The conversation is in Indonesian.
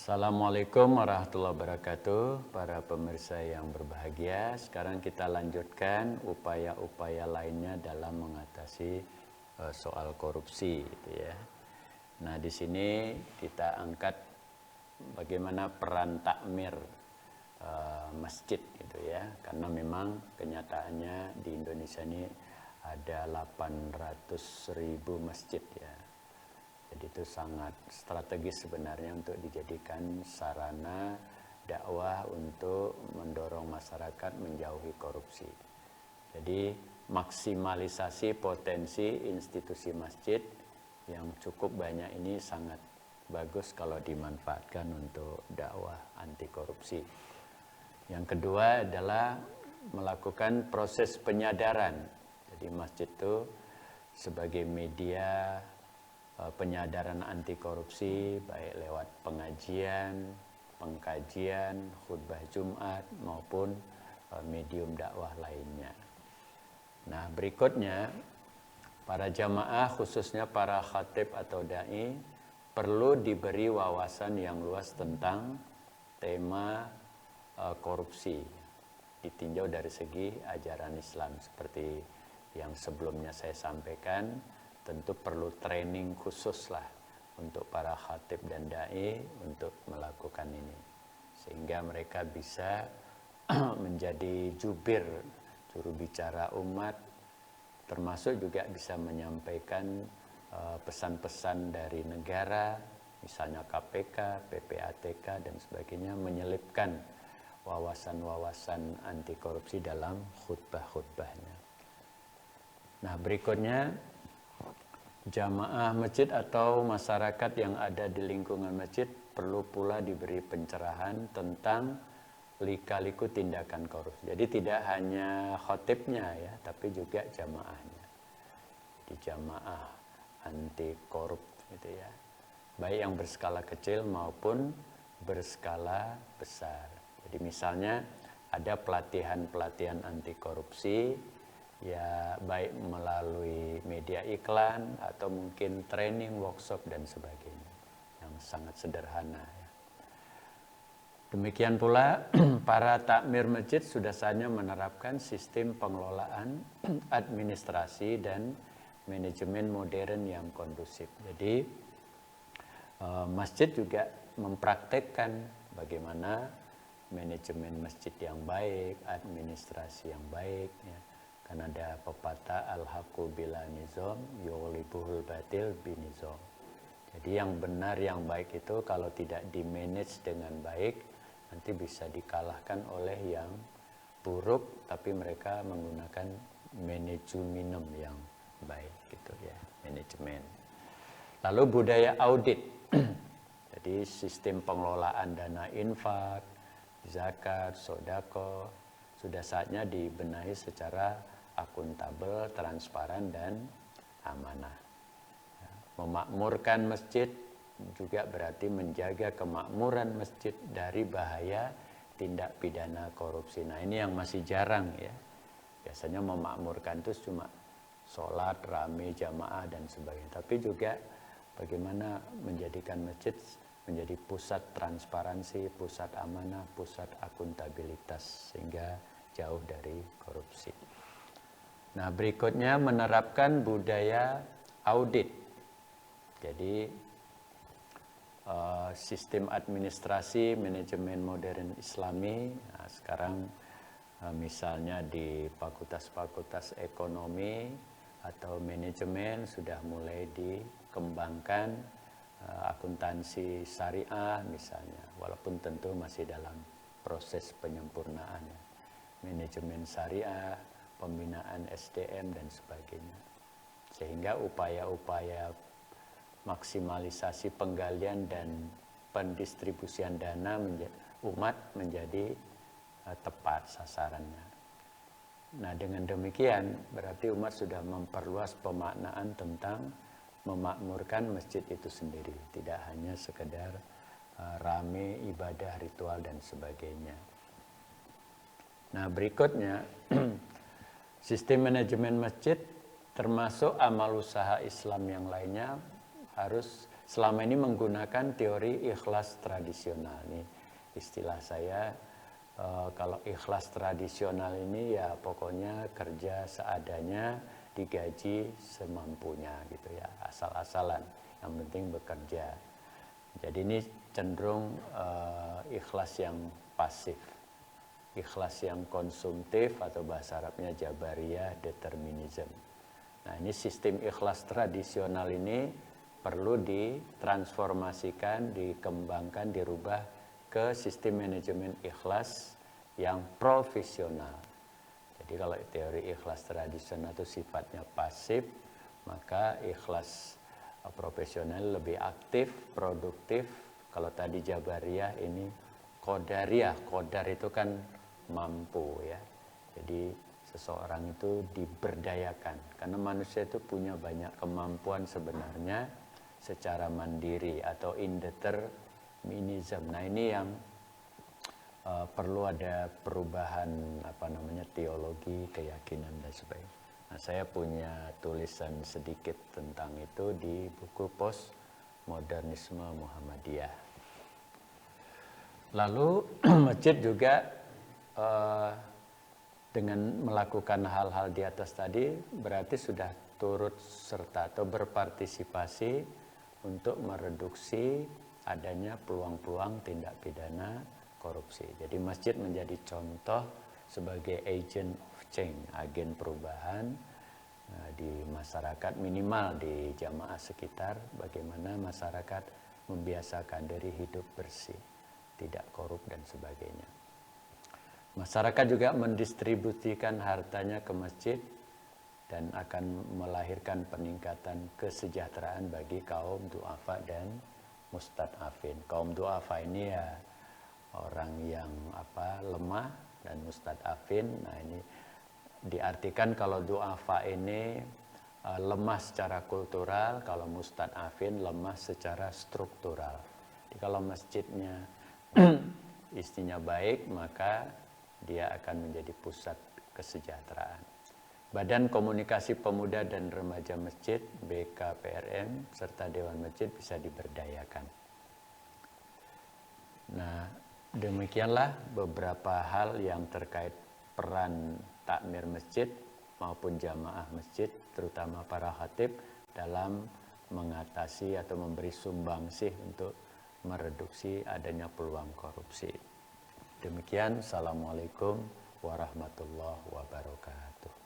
Assalamualaikum warahmatullahi wabarakatuh, para pemirsa yang berbahagia. Sekarang kita lanjutkan upaya-upaya lainnya dalam mengatasi soal korupsi, gitu ya. Nah, di sini kita angkat bagaimana peran takmir masjid, gitu ya. Karena memang kenyataannya di Indonesia ini ada 800.000 masjid ya. Jadi itu sangat strategis sebenarnya untuk dijadikan sarana dakwah untuk mendorong masyarakat menjauhi korupsi. Jadi maksimalisasi potensi institusi masjid yang cukup banyak ini sangat bagus kalau dimanfaatkan untuk dakwah anti korupsi. Yang kedua adalah melakukan proses penyadaran. Jadi masjid itu sebagai media penyadaran anti korupsi, baik lewat pengajian, pengkajian, khutbah Jumat maupun medium dakwah lainnya. Nah, berikutnya para jamaah khususnya para khatib atau dai perlu diberi wawasan yang luas tentang tema korupsi, ditinjau dari segi ajaran Islam seperti yang sebelumnya saya sampaikan. Tentu perlu training khusus lah untuk para khatib dan dai untuk melakukan ini, sehingga mereka bisa menjadi jubir, juru bicara umat, termasuk juga bisa menyampaikan pesan-pesan dari negara, misalnya KPK, PPATK dan sebagainya, menyelipkan wawasan-wawasan anti korupsi dalam khutbah-khutbahnya. Nah, berikutnya jamaah masjid atau masyarakat yang ada di lingkungan masjid perlu pula diberi pencerahan tentang lika-liku tindakan korupsi. Jadi tidak hanya khotibnya ya, tapi juga jamaahnya. Di jamaah anti korup gitu ya. Baik yang berskala kecil maupun berskala besar. Jadi misalnya ada pelatihan-pelatihan anti korupsi, ya baik melalui media iklan atau mungkin training, workshop dan sebagainya yang sangat sederhana ya. Demikian pula para takmir masjid sudah saatnya menerapkan sistem pengelolaan administrasi dan manajemen modern yang kondusif. Jadi masjid juga mempraktekkan bagaimana manajemen masjid yang baik, administrasi yang baik ya. Kan ada pepatah al-haqqu bila nizam yughlibuhul batil binizam. Jadi yang benar, yang baik itu kalau tidak di-manage dengan baik, nanti bisa dikalahkan oleh yang buruk, tapi mereka menggunakan manajemen yang baik gitu ya, manajemen. Lalu budaya audit. Jadi sistem pengelolaan dana infak, zakat, sedekah sudah saatnya dibenahi secara akuntabel, transparan dan amanah. Memakmurkan masjid juga berarti menjaga kemakmuran masjid dari bahaya tindak pidana korupsi. Nah, ini yang masih jarang ya. Biasanya memakmurkan itu cuma sholat, rame, jamaah dan sebagainya. Tapi juga bagaimana menjadikan masjid menjadi pusat transparansi, pusat amanah, pusat akuntabilitas sehingga jauh dari korupsi. Nah, berikutnya menerapkan budaya audit. Jadi sistem administrasi manajemen modern Islami. Nah, sekarang misalnya di fakultas-fakultas ekonomi atau manajemen sudah mulai dikembangkan akuntansi syariah misalnya, walaupun tentu masih dalam proses penyempurnaan ya. Manajemen syariah, pembinaan SDM dan sebagainya, sehingga upaya-upaya maksimalisasi penggalian dan pendistribusian dana umat menjadi tepat sasarannya. Nah, dengan demikian berarti umat sudah memperluas pemaknaan tentang memakmurkan masjid itu sendiri, tidak hanya sekedar rame ibadah ritual dan sebagainya. Nah, berikutnya sistem manajemen masjid termasuk amal usaha Islam yang lainnya harus selama ini menggunakan teori ikhlas tradisional. Nih istilah saya, kalau ikhlas tradisional ini ya pokoknya kerja seadanya, digaji semampunya gitu ya, asal-asalan, yang penting bekerja. Jadi ini cenderung ikhlas yang pasif, ikhlas yang konsumtif atau bahasa Arabnya Jabariyah determinism. Nah ini sistem ikhlas tradisional ini perlu ditransformasikan, dikembangkan, dirubah ke sistem manajemen ikhlas yang profesional. Jadi kalau teori ikhlas tradisional itu sifatnya pasif, maka ikhlas profesional lebih aktif, produktif. Kalau tadi Jabariyah ini Qadariyah, Qadar itu kan mampu ya. Jadi seseorang itu diberdayakan karena manusia itu punya banyak kemampuan sebenarnya secara mandiri atau indeterminism. Nah ini yang perlu ada perubahan teologi, keyakinan dan sebagainya. Nah, saya punya tulisan sedikit tentang itu di buku Postmodernisme Muhammadiyah. Lalu masjid juga dengan melakukan hal-hal di atas tadi berarti sudah turut serta atau berpartisipasi untuk mereduksi adanya peluang-peluang tindak pidana korupsi. Jadi masjid menjadi contoh sebagai agent of change, agen perubahan di masyarakat, minimal di jamaah sekitar, bagaimana masyarakat membiasakan diri hidup bersih, tidak korup dan sebagainya. Masyarakat juga mendistribusikan hartanya ke masjid dan akan melahirkan peningkatan kesejahteraan bagi kaum du'afa dan mustad'afin. Kaum du'afa ini ya orang yang lemah, dan mustad'afin, nah ini diartikan kalau du'afa ini lemah secara kultural, kalau mustad'afin lemah secara struktural. Jadi kalau masjidnya isinya baik, maka dia akan menjadi pusat kesejahteraan. Badan Komunikasi Pemuda dan Remaja Masjid BKPRM serta Dewan Masjid bisa diberdayakan. Nah, demikianlah beberapa hal yang terkait peran takmir masjid maupun jamaah masjid, terutama para khatib dalam mengatasi atau memberi sumbangsih untuk mereduksi adanya peluang korupsi. Demikian, Assalamualaikum warahmatullahi wabarakatuh.